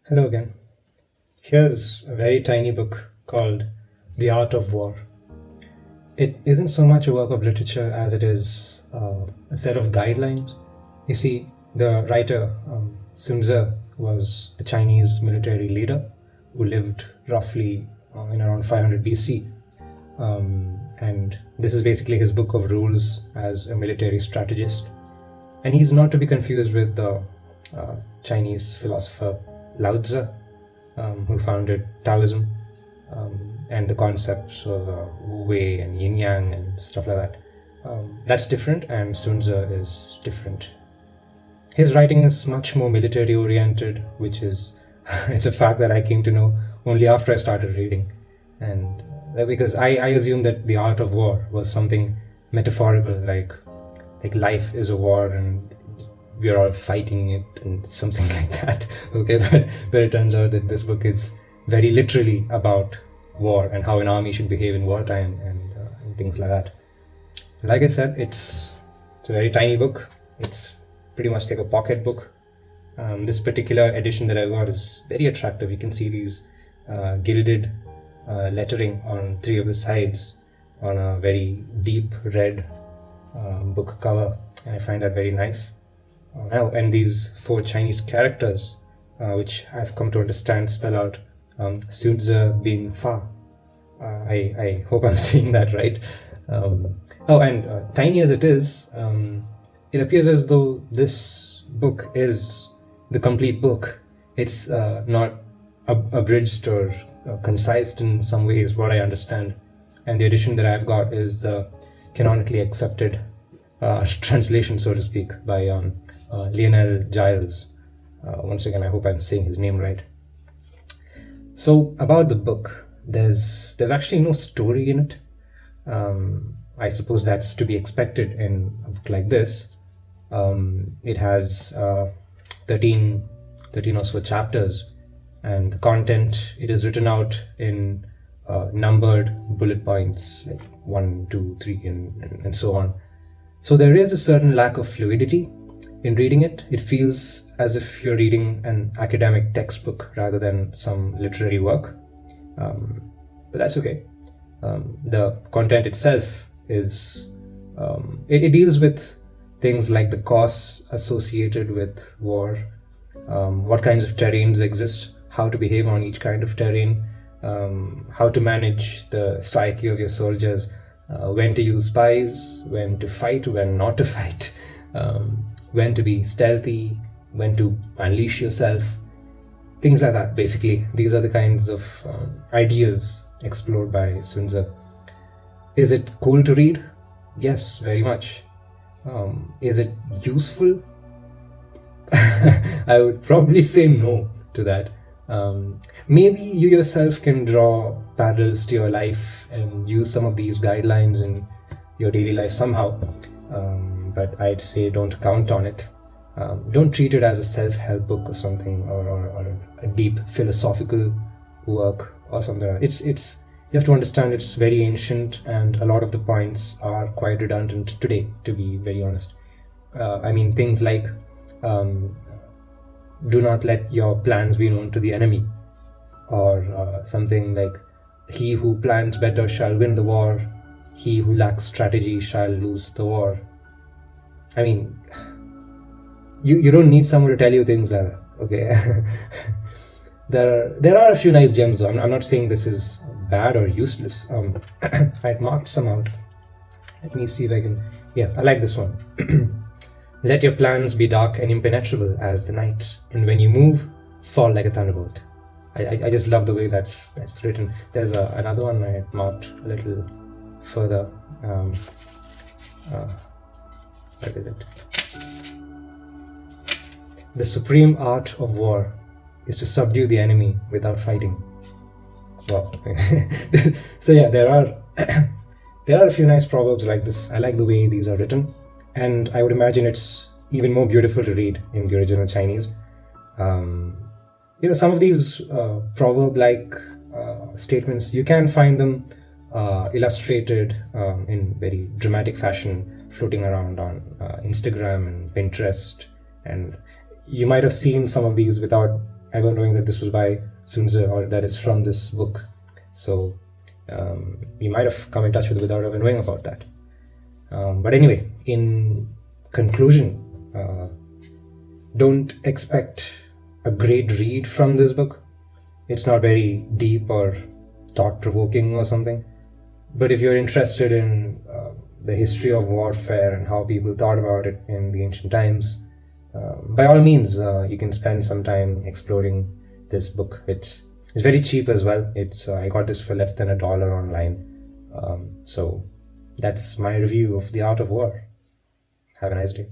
Hello again. Here's a very tiny book called The Art of War. It isn't so much a work of literature as it is a set of guidelines. You see, the writer Sun Tzu was a Chinese military leader who lived roughly in around 500 BC. And this is basically his book of rules as a military strategist. And he's not to be confused with the Chinese philosopher Lao Tzu, who founded Taoism, and the concepts of Wu Wei and Yin Yang and stuff like that. That's different, and Sun Tzu is different. His writing is much more military oriented, which is it's a fact that I came to know only after I started reading, and because I assumed that the art of war was something metaphorical, like life is a war and we're all fighting it and something like that. Okay, but it turns out that this book is very literally about war and how an army should behave in wartime and things like that. Like I said, it's a very tiny book. It's pretty much like a pocket book. This particular edition that I got is very attractive. You can see these gilded lettering on three of the sides on a very deep red book cover, and I find that very nice. And these four Chinese characters, which I've come to understand, spell out Sun Tzu Bin Fa. I hope I'm saying that right. Tiny as it is, it appears as though this book is the complete book. It's not abridged or concised in some ways, what I understand. And the edition that I've got is the canonically accepted translation, so to speak, by Lionel Giles. Once again, I hope I'm saying his name right. So about the book, there's actually no story in it. I suppose that's to be expected in a book like this. It has 13 or so chapters, and the content, it is written out in numbered bullet points, like 1, 2, 3, and so on. So there is a certain lack of fluidity in reading it. It feels as if you're reading an academic textbook rather than some literary work. But that's okay. The content itself is, it deals with things like the costs associated with war, what kinds of terrains exist, how to behave on each kind of terrain, how to manage the psyche of your soldiers, when to use spies, when to fight, when not to fight, when to be stealthy, when to unleash yourself, things like that. Basically, these are the kinds of ideas explored by Sun Tzu. Is it cool to read? Yes, very much. Is it useful? I would probably say no to that. Maybe you yourself can draw parallels to your life and use some of these guidelines in your daily life somehow, but I'd say don't count on it. Don't treat it as a self-help book or something, or a deep philosophical work or something. It's you have to understand it's very ancient, and a lot of the points are quite redundant today, to be very honest. I mean, things like do not let your plans be known to the enemy, or something like he who plans better shall win the war, he who lacks strategy shall lose the war. I mean, you don't need someone to tell you things like that, okay? There are a few nice gems though. I'm not saying this is bad or useless. I'd marked some out. Let me see if I can. Yeah, I like this one. Let your plans be dark and impenetrable as the night, and when you move, fall like a thunderbolt. I just love the way that's written. There's another one I marked a little further. Where is it? The supreme art of war is to subdue the enemy without fighting. Wow. So yeah, there are a few nice proverbs like this. I like the way these are written, and I would imagine it's even more beautiful to read in the original Chinese. Some of these proverb-like statements, you can find them illustrated in very dramatic fashion, floating around on Instagram and Pinterest, and you might have seen some of these without ever knowing that this was by Sun Tzu, or that it's from this book. So you might have come in touch with it without ever knowing about that. But anyway, in conclusion, don't expect a great read from this book. It's not very deep or thought-provoking or something. But if you're interested in the history of warfare and how people thought about it in the ancient times, by all means, you can spend some time exploring this book. It's very cheap as well. I got this for less than $1 online. So that's my review of The Art of War. Have a nice day.